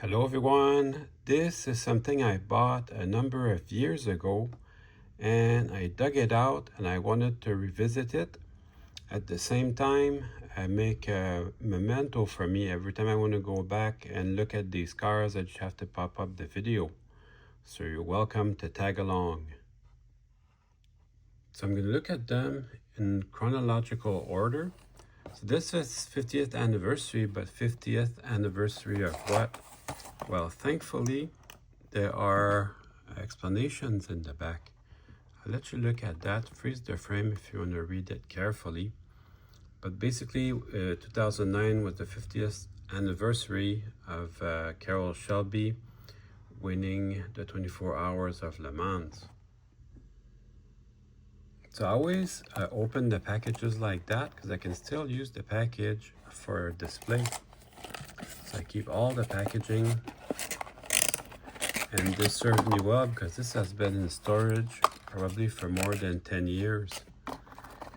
Hello everyone, this is something I bought a number of years ago and I dug it out and I wanted to revisit it. At the same time, I make a memento for me every time I want to go back and look at these cars. I just have to pop up the video. So you're welcome to tag along. So I'm going to look at them in chronological order. So this is 50th anniversary, but 50th anniversary of what? Well, thankfully, there are explanations in the back. I'll let you look at that. Freeze the frame if you want to read it carefully. But basically, 2009 was the 50th anniversary of Carroll Shelby winning the 24 Hours of Le Mans. So I always open the packages like that because I can still use the package for display. So I keep all the packaging, and this served me well because this has been in storage probably for more than 10 years.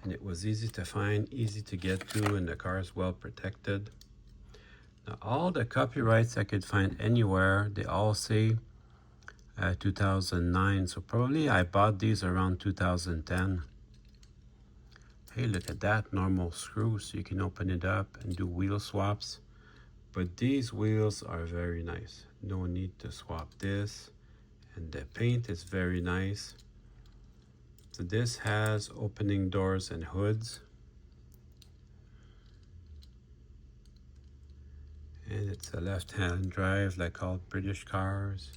And it was easy to find, easy to get to, and the car is well protected. Now all the copyrights I could find anywhere, they all say 2009, so probably I bought these around 2010. Hey, look at that, normal screw, so you can open it up and do wheel swaps. But these wheels are very nice. No need to swap this. And the paint is very nice. So this has opening doors and hoods. And it's a left-hand drive like all British cars.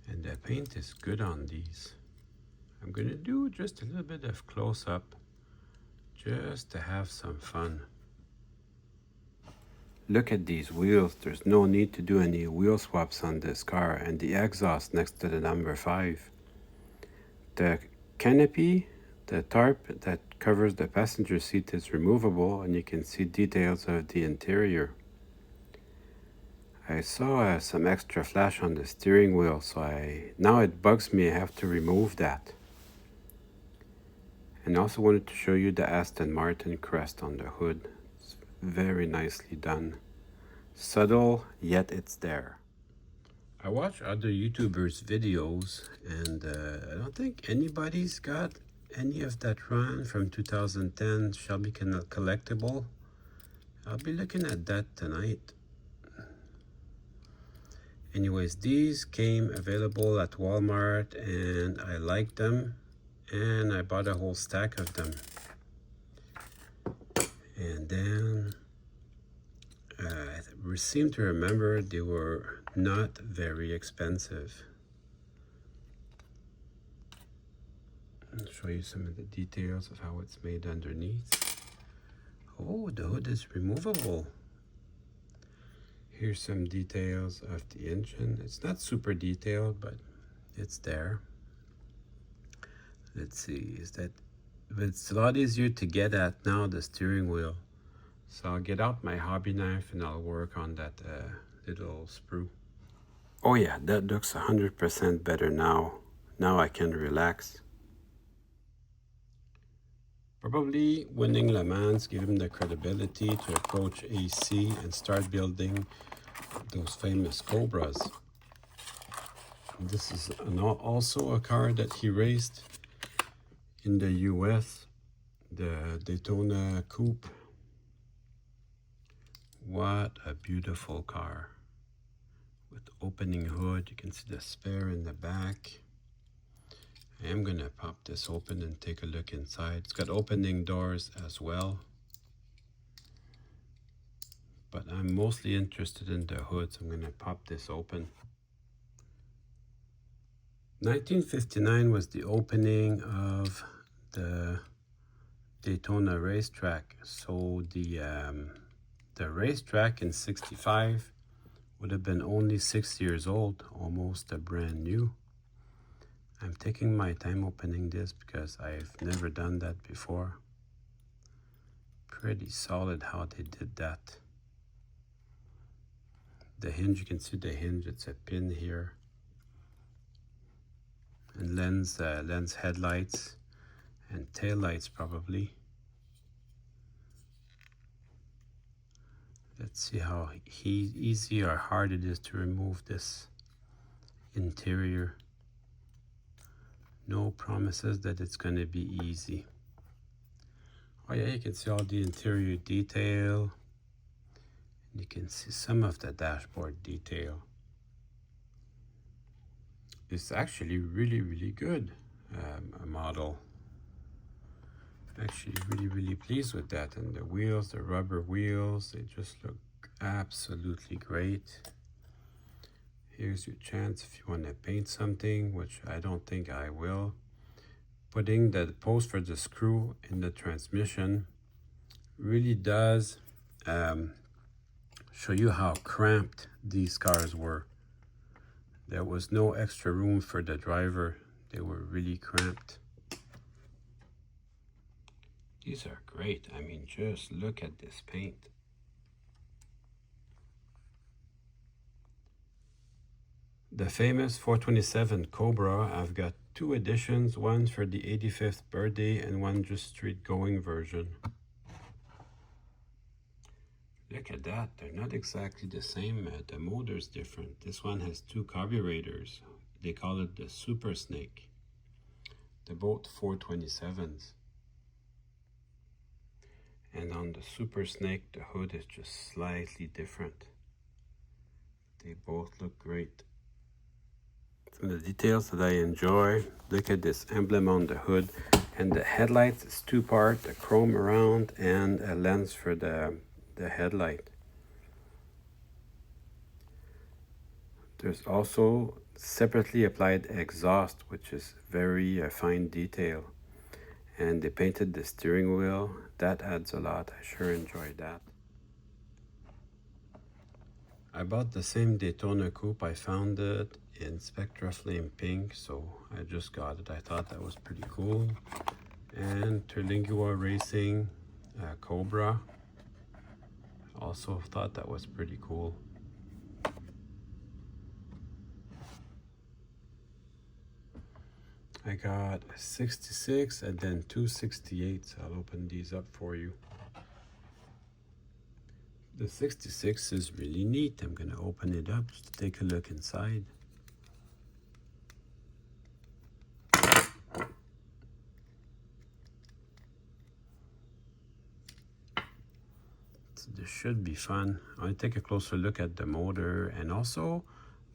And the paint is good on these. I'm going to do just a little bit of close-up just to have some fun. Look at these wheels. There's no need to do any wheel swaps on this car, and the exhaust next to the number 5. The canopy, the tarp that covers the passenger seat is removable, and you can see details of the interior. I saw some extra flash on the steering wheel, so now it bugs me. I have to remove that. And I also wanted to show you the Aston Martin crest on the hood. It's very nicely done. Subtle, yet it's there. I watch other YouTubers' videos, and I don't think anybody's got any of that run from 2010 Shelby Collectible. I'll be looking at that tonight. Anyways, these came available at Walmart, and I liked them, and I bought a whole stack of them. And then I seem to remember they were not very expensive. I'll show you some of the details of how it's made underneath. Oh, the hood is removable. Here's some details of the engine. It's not super detailed, but it's there. Let's see, it's a lot easier to get at now, the steering wheel. So I'll get out my hobby knife and I'll work on that little sprue. Oh yeah, that looks 100% better now. Now I can relax. Probably winning Le Mans gave him the credibility to approach AC and start building those famous Cobras. This is also a car that he raced in the US, the Daytona Coupe. What a beautiful car. With opening hood, you can see the spare in the back. I am going to pop this open and take a look inside. It's got opening doors as well. But I'm mostly interested in the hood, so I'm going to pop this open. 1959 was the opening of the Daytona racetrack. So the racetrack in 65 would have been only 6 years old, almost a brand new. I'm taking my time opening this because I've never done that before. Pretty solid how they did that. The hinge, you can see the hinge, it's a pin here. And lens headlights and tail lights probably. Let's see how easy or hard it is to remove this interior. No promises that it's going to be easy. Oh yeah, you can see all the interior detail. You can see some of the dashboard detail. It's actually really good a model. Actually really pleased with that. And the wheels, the rubber wheels, they just look absolutely great. Here's your chance if you want to paint something, which I don't think I will. Putting the post for the screw in the transmission really does show you how cramped these cars were. There was no extra room for the driver. They were really cramped. These are great. I mean, just look at this paint. The famous 427 Cobra, I've got 2 editions, one for the 85th birthday and one just street going version. Look at that, they're not exactly the same. The motor's different. This one has 2 carburetors. They call it the Super Snake. They're both 427s. And on the Super Snake, the hood is just slightly different. They both look great. Some of the details that I enjoy, look at this emblem on the hood, and the headlights is 2-part, the chrome around and a lens for the headlight. There's also separately applied exhaust, which is very fine detail. And they painted the steering wheel. That adds a lot. I sure enjoyed that. I bought the same Daytona Coupe. I found it in Spectra Flame Pink, so I just got it. I thought that was pretty cool. And Terlingua Racing Cobra. Also thought that was pretty cool. I got a 66 and then 2 68s. I'll open these up for you. The 66 is really neat. I'm going to open it up just to take a look inside. So this should be fun. I'll take a closer look at the motor, and also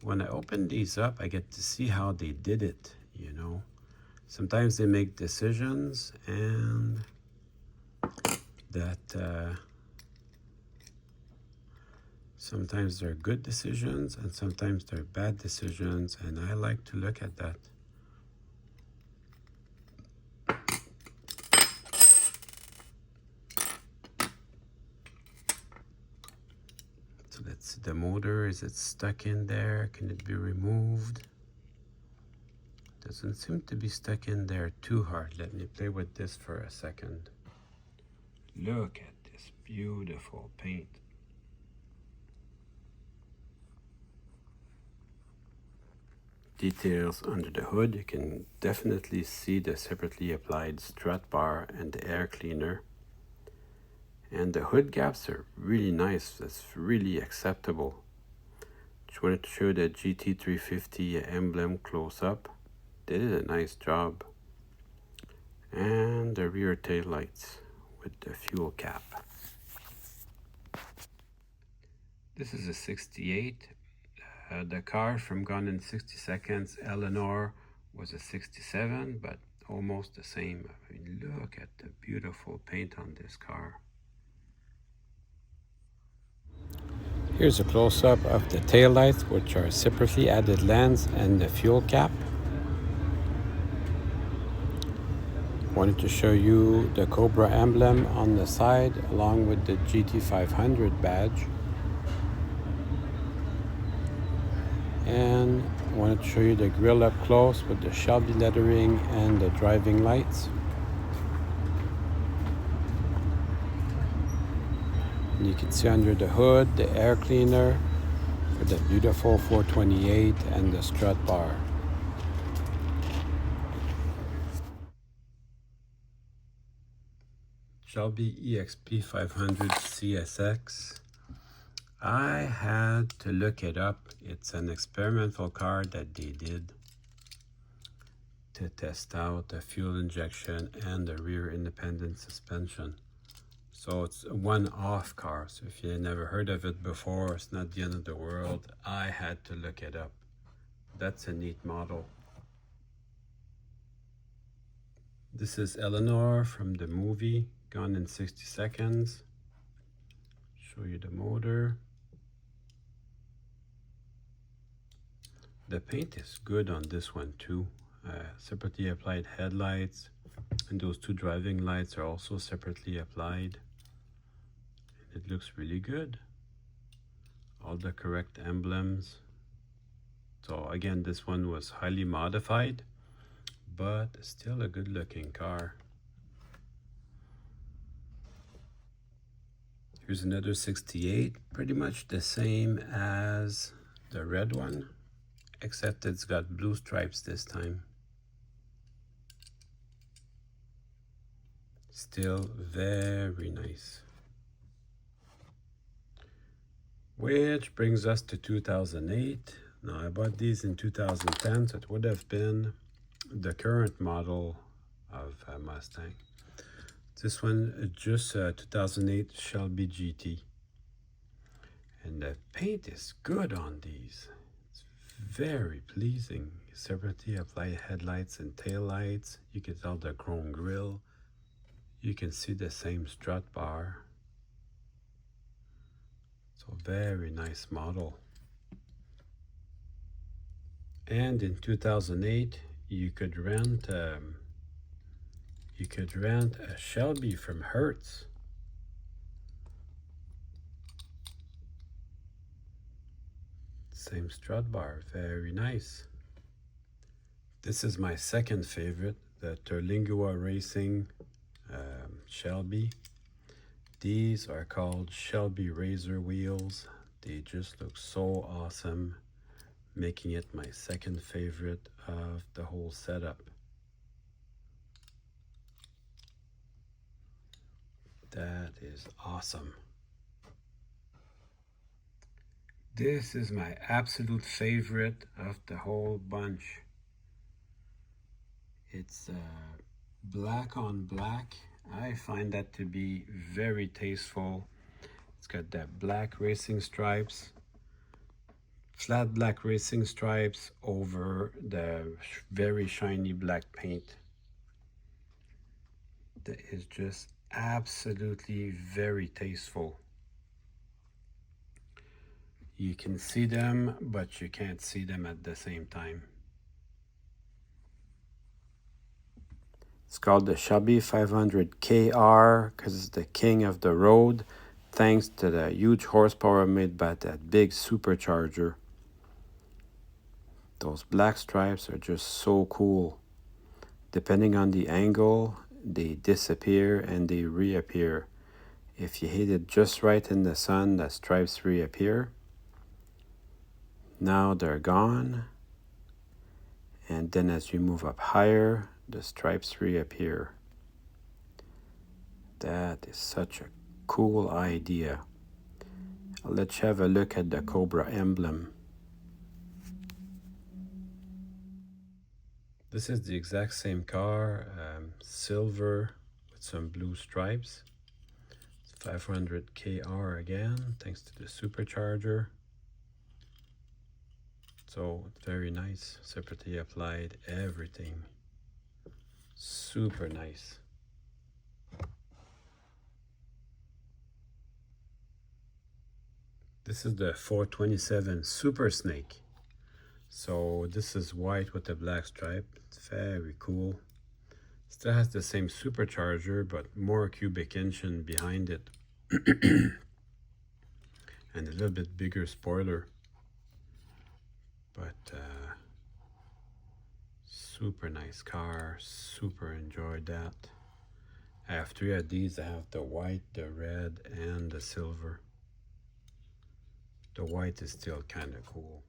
when I open these up, I get to see how they did it, you know. Sometimes they make decisions and that sometimes they're good decisions and sometimes they're bad decisions, and I like to look at that. So let's see the motor. Is it stuck in there? Can it be removed? Doesn't seem to be stuck in there too hard. Let me play with this for a second. Look at this beautiful paint. Details under the hood. You can definitely see the separately applied strut bar and the air cleaner. And the hood gaps are really nice. That's really acceptable. Just wanted to show the GT350 emblem close up. They did a nice job. And the rear tail lights with the fuel cap. This is a 68. The car from Gone in 60 Seconds, Eleanor, was a 67, but almost the same. I mean, look at the beautiful paint on this car. Here's a close-up of the taillights, which are separately added lens, and the fuel cap. Wanted to show you the Cobra emblem on the side along with the GT500 badge. And I wanted to show you the grille up close with the Shelby lettering and the driving lights. And you can see under the hood the air cleaner with the beautiful 428 and the strut bar. Shelby EXP 500 CSX. I had to look it up. It's an experimental car that they did to test out the fuel injection and the rear independent suspension. So it's a one-off car. So if you never heard of it before, it's not the end of the world. I had to look it up. That's a neat model. This is Eleanor from the movie Gone in 60 Seconds. Show you the motor. The paint is good on this one too. Separately applied headlights, and those two driving lights are also separately applied. And it looks really good. All the correct emblems. So again, this one was highly modified, but still a good looking car. Here's another 68, pretty much the same as the red one, except it's got blue stripes this time. Still very nice. Which brings us to 2008. Now I bought these in 2010, so it would have been the current model of Mustang. This one just 2008 Shelby GT. And the paint is good on these. It's very pleasing. Separately applied headlights and tail lights. You can tell the chrome grille. You can see the same strut bar. So very nice model. And in 2008, you could rent a Shelby from Hertz. Same strut bar, very nice. This is my second favorite, the Terlingua Racing Shelby. These are called Shelby Razor wheels. They just look so awesome, making it my second favorite of the whole setup. That is awesome. This is my absolute favorite of the whole bunch. It's black on black. I find that to be very tasteful. It's got that black racing stripes, flat black racing stripes over the very shiny black paint. That is just absolutely very tasteful. You can see them, but you can't see them at the same time. It's called the Shelby 500 KR because it's the king of the road, thanks to the huge horsepower made by that big supercharger. Those black stripes are just so cool. Depending on the angle, they disappear and they reappear. If you hit it just right in the sun, the stripes reappear. Now they're gone. And then as you move up higher, the stripes reappear. That is such a cool idea. I'll let you have a look at the Cobra emblem. This is the exact same car, silver with some blue stripes. It's 500 KR again, thanks to the supercharger. So very nice, separately applied, everything. Super nice. This is the 427 Super Snake. So this is white with a black stripe. It's very cool. Still has the same supercharger, but more cubic engine behind it. And a little bit bigger spoiler. But super nice car, super enjoyed that. I have three of these. I have the white, the red, and the silver. The white is still kind of cool.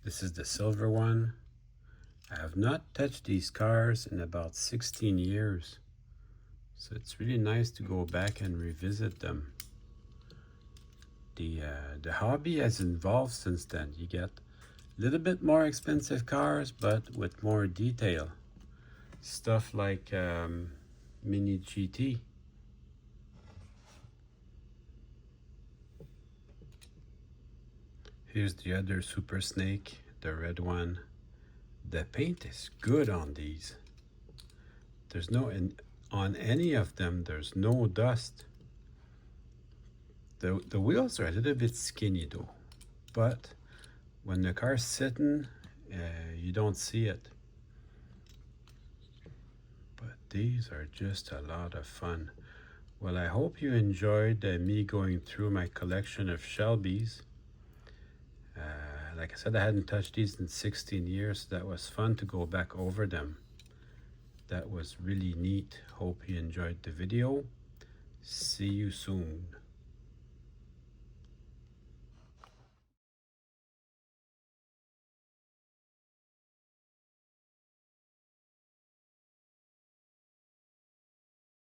This is the silver one. I have not touched these cars in about 16 years. So it's really nice to go back and revisit them. the hobby has evolved since then. You get a little bit more expensive cars, but with more detail. Stuff like Mini GT. Here's the other Super Snake, the red one. The paint is good on these. There's no, on any of them, there's no dust. The wheels are a little bit skinny though, but when the car's sitting, you don't see it. But these are just a lot of fun. Well, I hope you enjoyed me going through my collection of Shelbys. Like I said, I hadn't touched these in 16 years. That was fun to go back over them. That was really neat. Hope you enjoyed the video. See you soon.